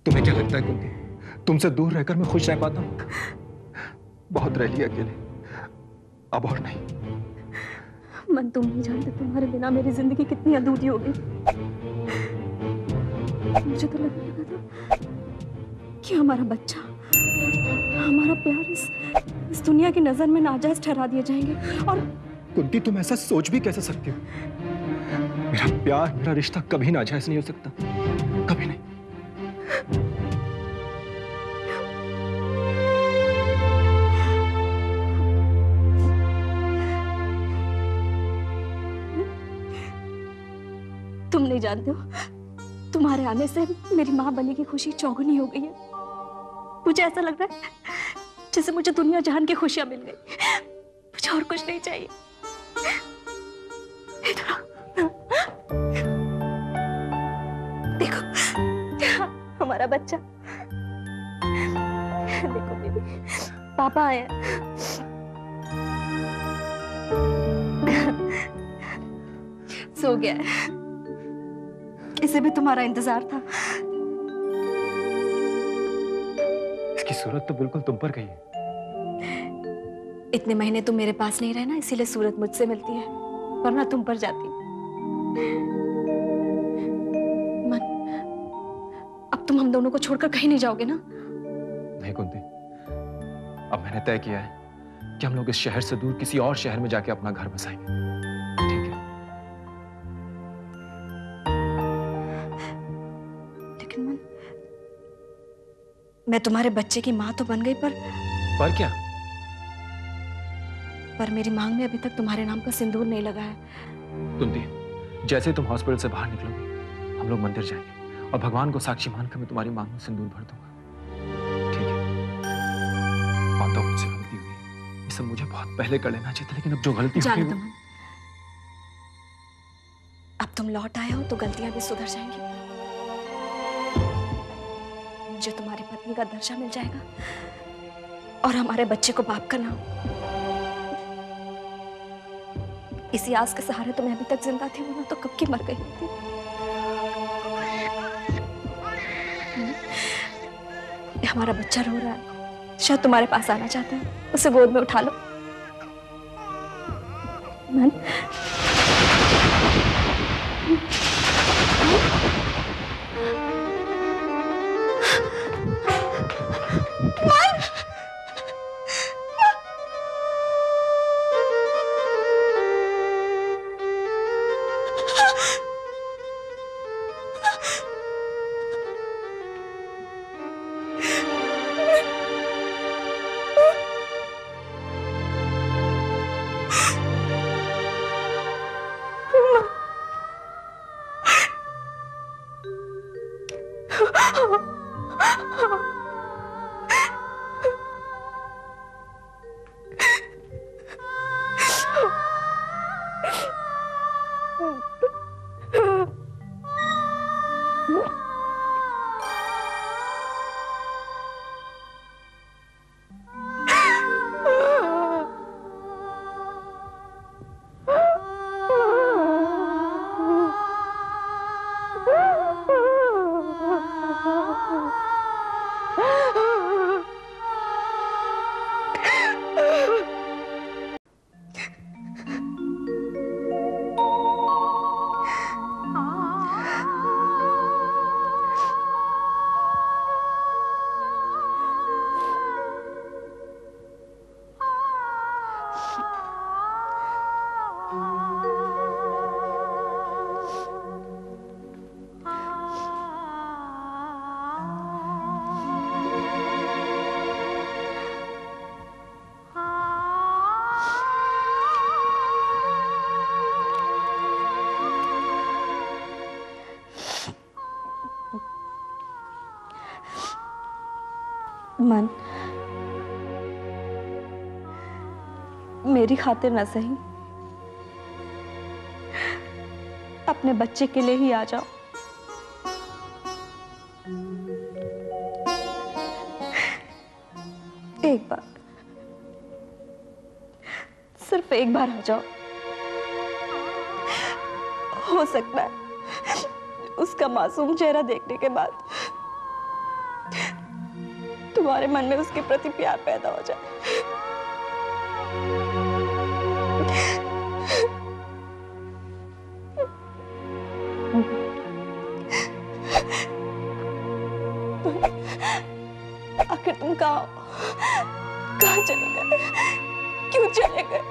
तुम्हें क्या लगता है कुंती, तुमसे दूर रहकर मैं खुश रह पाता हूं? बहुत रह लिया अकेले, अब और नहीं। मन, तुम नहीं जानते तुम्हारे बिना मेरी जिंदगी कितनी अधूरी होगी। मुझे तो लगने लगा था कि हमारा बच्चा, हमारा प्यार इस दुनिया की नजर में नाजायज ठहरा दिए जाएंगे। और कुंती, तुम ऐसा सोच भी कैसे सकती हो? मेरा प्यार, मेरा रिश्ता कभी नाजायज नहीं हो सकता, कभी नहीं। तुम नहीं जानते हो, तुम्हारे आने से मेरी माँ बनी की खुशी चौगुनी हो गई है। मुझे ऐसा लग रहा है जैसे मुझे दुनिया जहान की खुशियां मिल गई। मुझे और कुछ नहीं चाहिए। देखो हमारा बच्चा, देखो बेबी, पापा आए हैं। सो गया है, इसे भी तुम्हारा इंतजार था। इसकी सूरत तो बिल्कुल तुम पर गई है। इतने महीने तुम मेरे पास नहीं रहना, इसीलिए सूरत मुझसे मिलती है, वरना तुम पर जाती। मन, अब तुम हम दोनों को छोड़कर कहीं नहीं जाओगे ना? नहीं कुंती, अब मैंने तय किया है कि हम लोग इस शहर से दूर किसी और शहर में जाके अपना घर बसाएंगे। ठीक है? लेकिन मन, मैं तुम्हारे बच्चे की माँ तो बन गई, पर क्या? पर मेरी मांग में अभी तक तुम्हारे नाम का सिंदूर नहीं लगा है। कुंती, जैसे ही तुम हॉस्पिटल से बाहर निकलोगी, हम लोग मंदिर जाएंगे और भगवान को साक्षी मानकर मैं तुम्हारी मांग में सिंदूर भर दूंगा। ठीक है? मानता हूं मुझसे गलती हुई, ये सब मुझे बहुत पहले कर लेना चाहिए था, लेकिन अब जो गलती हो गई, अब तुम लौट आए हो तो गलतियां भी सुधर जाएंगी। मुझे तुम्हारी पत्नी का दर्जा मिल जाएगा और हमारे बच्चे को बाप का नाम। इसी आस के सहारे तो मैं अभी तक जिंदा थी, वरना तो कब की मर गई होती। हमारा बच्चा रो रहा है, शायद तुम्हारे पास आना चाहता है, उसे गोद में उठा लो। मन, मन, मेरी खातिर न सही, अपने बच्चे के लिए ही आ जाओ। एक बार, सिर्फ एक बार आ जाओ। हो सकता है उसका मासूम चेहरा देखने के बाद तुम्हारे मन में उसके प्रति प्यार पैदा हो जाए। आखिर तुम कहाँ चले गए? क्यों चले गए?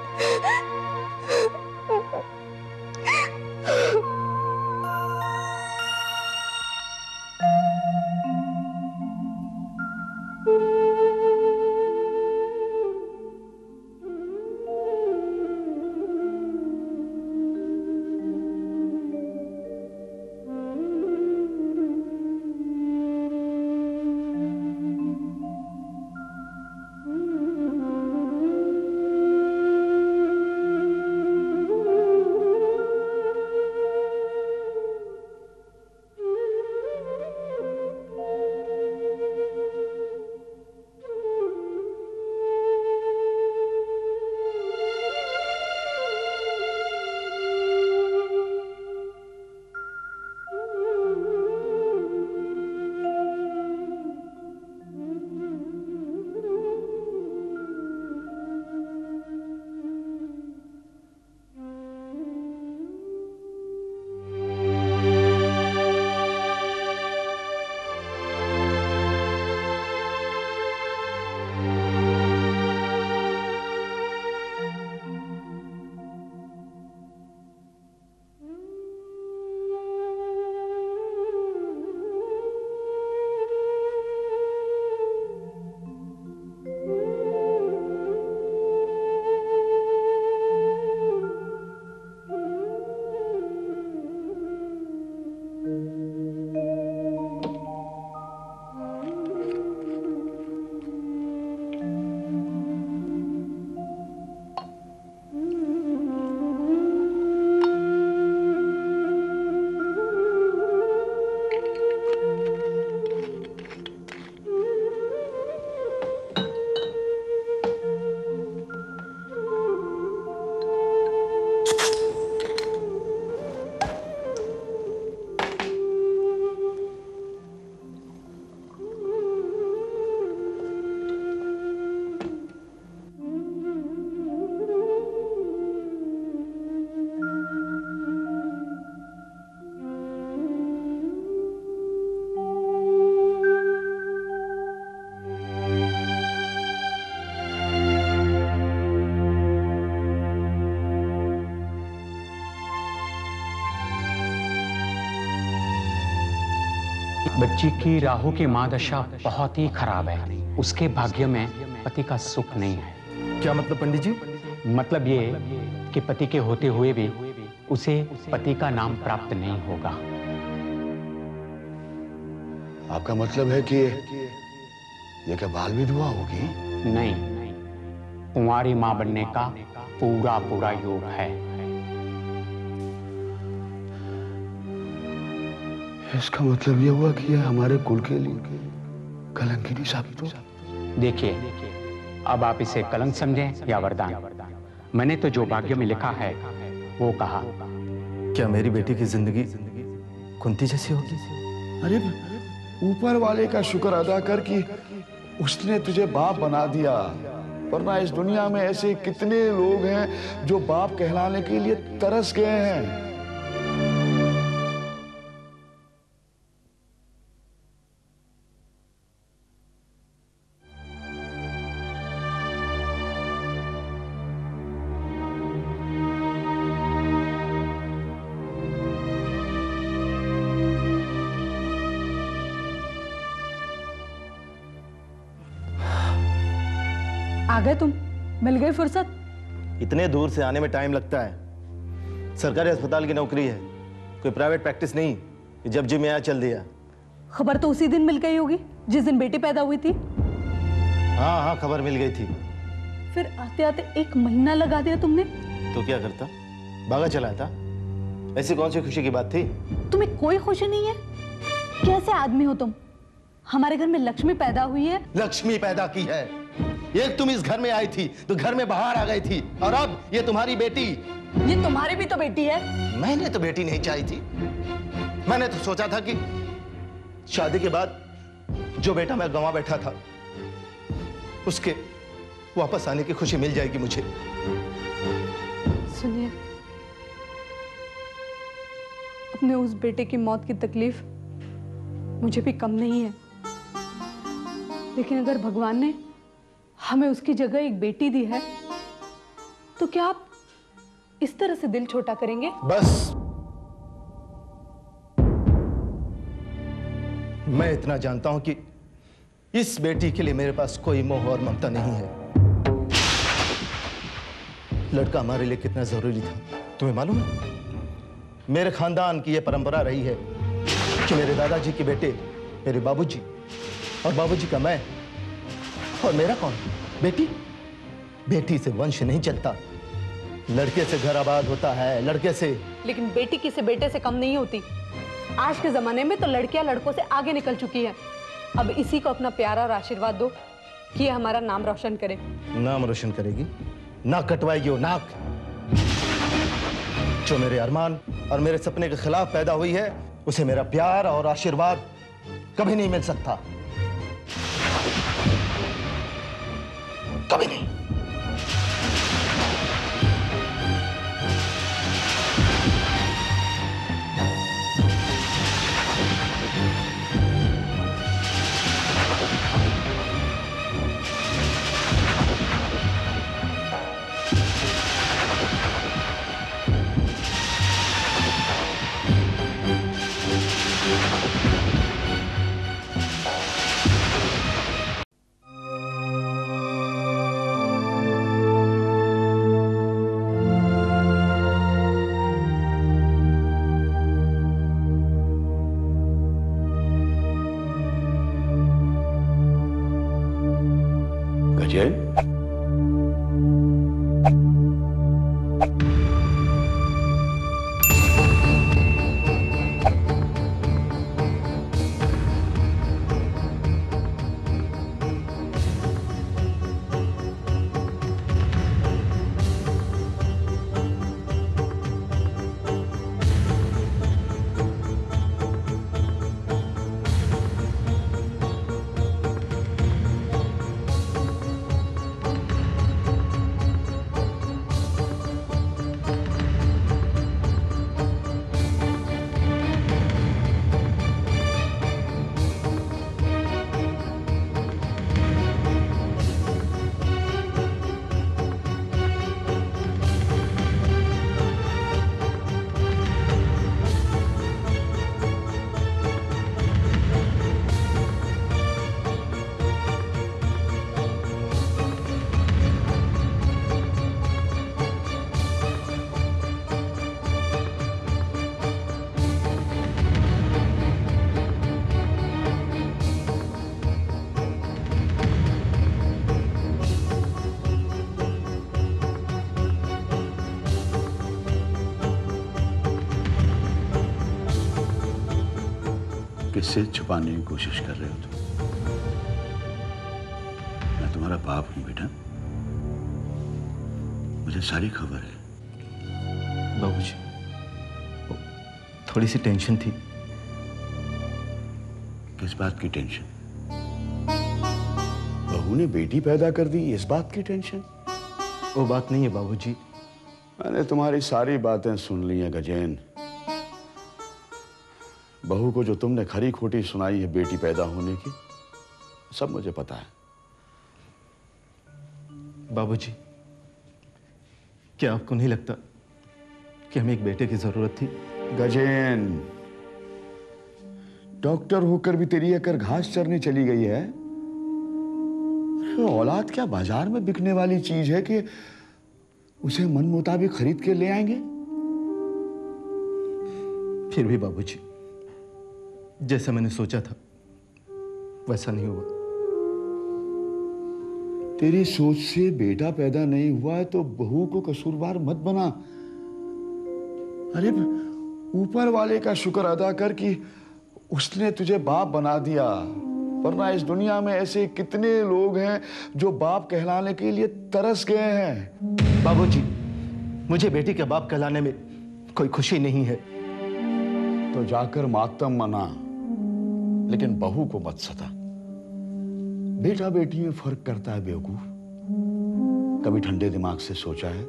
बच्ची की राहु की मादशा बहुत ही खराब है। उसके भाग्य में पति का सुख नहीं है। क्या मतलब पंडित जी? मतलब ये कि पति के होते हुए भी उसे पति का नाम प्राप्त नहीं होगा। आपका मतलब है कि ये क्या बाल विधवा होगी? नहीं, कुंवारी मां बनने का पूरा पूरा योग है। इसका मतलब ये हुआ कि यह हमारे कुल के लिए कलंकिनी साबित हो। देखिए, अब आप इसे कलंक समझें या वरदान, मैंने तो जो भाग्य में लिखा है वो कहा। क्या मेरी बेटी की जिंदगी कुंती जैसी होगी? अरे ऊपर वाले का शुक्र अदा कर कि उसने तुझे बाप बना दिया, वरना इस दुनिया में ऐसे कितने लोग हैं जो बाप कहलाने के लिए तरस गए हैं। आ गए तुम? मिल गई फुर्सत? इतने दूर से आने में टाइम लगता है। सरकारी अस्पताल की नौकरी है, कोई प्राइवेट प्रैक्टिस नहीं। जब जी में आया चल दिया। खबर तो उसी दिन मिल गई होगी जिस दिन बेटी पैदा हुई थी। हाँ हाँ, खबर मिल गई थी। फिर आते आते 1 महीना लगा दिया तुमने। तो क्या करता, भागा चला था। ऐसी कौन सी खुशी की बात थी? तुम्हें कोई खुशी नहीं है? कैसे आदमी हो तुम? हमारे घर में लक्ष्मी पैदा हुई है। लक्ष्मी पैदा की है। एक तुम इस घर में आई थी तो घर में बाहर आ गई थी, और अब ये तुम्हारी बेटी। ये तुम्हारी भी तो बेटी है। मैंने तो बेटी नहीं चाही थी। मैंने तो सोचा था कि शादी के बाद जो बेटा मैं गंवा बैठा था उसके वापस आने की खुशी मिल जाएगी मुझे। सुनिए, अपने उस बेटे की मौत की तकलीफ मुझे भी कम नहीं है, लेकिन अगर भगवान ने हमें उसकी जगह एक बेटी दी है तो क्या आप इस तरह से दिल छोटा करेंगे? बस, मैं इतना जानता हूं कि इस बेटी के लिए मेरे पास कोई मोह और ममता नहीं है। लड़का हमारे लिए कितना जरूरी था तुम्हें मालूम है? मेरे खानदान की यह परंपरा रही है कि मेरे दादाजी के बेटे मेरे बाबूजी, और बाबूजी का मैं, और मेरा कौन? बेटी। बेटी से वंश नहीं चलता, लड़के से घर आबाद होता है, लड़के से। लेकिन बेटी किसी बेटे से कम नहीं होती। आज के जमाने में तो लड़कियां लड़कों से आगे निकल चुकी है। अब इसी को अपना प्यारा और आशीर्वाद दो कि ये हमारा नाम रोशन करे। नाम रोशन करेगी? नाक कटवाएगी वो नाक। जो मेरे अरमान और मेरे सपने के खिलाफ पैदा हुई है, उसे मेरा प्यार और आशीर्वाद कभी नहीं मिल सकता, कभी नहीं। गजेन, किससे छुपाने की कोशिश कर रहे हो तुम? मैं तुम्हारा बाप हूं बेटा, मुझे सारी खबर है। बाबूजी, थोड़ी सी टेंशन थी। किस बात की टेंशन? बहू ने बेटी पैदा कर दी, इस बात की टेंशन? वो बात नहीं है बाबूजी। मैंने तुम्हारी सारी बातें सुन ली हैं गजेन। बहू को जो तुमने खरी खोटी सुनाई है बेटी पैदा होने की, सब मुझे पता है। बाबूजी, क्या आपको नहीं लगता कि हमें एक बेटे की जरूरत थी? गजेन, डॉक्टर होकर भी तेरी अकर घास चरने चली गई है। औलाद क्या बाजार में बिकने वाली चीज है कि उसे मन मुताबिक खरीद के ले आएंगे? फिर भी बाबूजी, जैसा मैंने सोचा था वैसा नहीं हुआ। तेरी सोच से बेटा पैदा नहीं हुआ है तो बहू को कसूरवार मत बना। अरे ऊपर वाले का शुक्र अदा कर कि उसने तुझे बाप बना दिया, वरना इस दुनिया में ऐसे कितने लोग हैं जो बाप कहलाने के लिए तरस गए हैं। बाबूजी, मुझे बेटी के बाप कहलाने में कोई खुशी नहीं है। तो जाकर मातम मना, लेकिन बहू को मत सता। बेटा बेटी में फर्क करता है बेवकूफ। कभी ठंडे दिमाग से सोचा है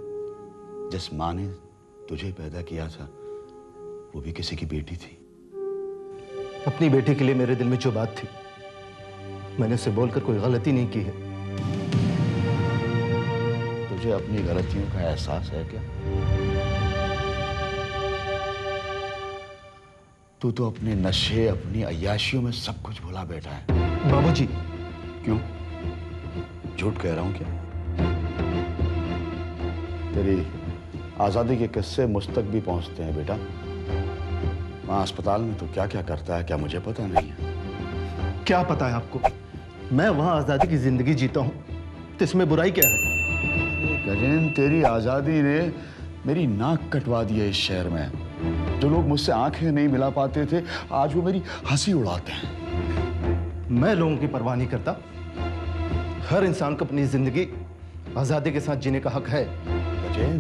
जिस माँ ने तुझे पैदा किया था वो भी किसी की बेटी थी। अपनी बेटी के लिए मेरे दिल में जो बात थी मैंने उसे बोलकर कोई गलती नहीं की है। तुझे अपनी गलतियों का एहसास है क्या? तू तो अपने नशे अपनी अय्याशियों में सब कुछ भुला बैठा है। बाबूजी, क्यों? झूठ कह रहा हूं क्या? तेरी आजादी के किस्से मुझ तक भी पहुंचते हैं बेटा। वहां अस्पताल में तो क्या क्या करता है क्या मुझे पता नहीं है। क्या पता है आपको? मैं वहां आजादी की जिंदगी जीता हूं, तो इसमें बुराई क्या है? गजेन, तेरी आजादी ने मेरी नाक कटवा दी है इस शहर में। जो लोग मुझसे आंखें नहीं मिला पाते थे आज वो मेरी हंसी उड़ाते हैं। मैं लोगों की परवाह नहीं करता। हर इंसान को अपनी जिंदगी आजादी के साथ जीने का हक है। गजेन,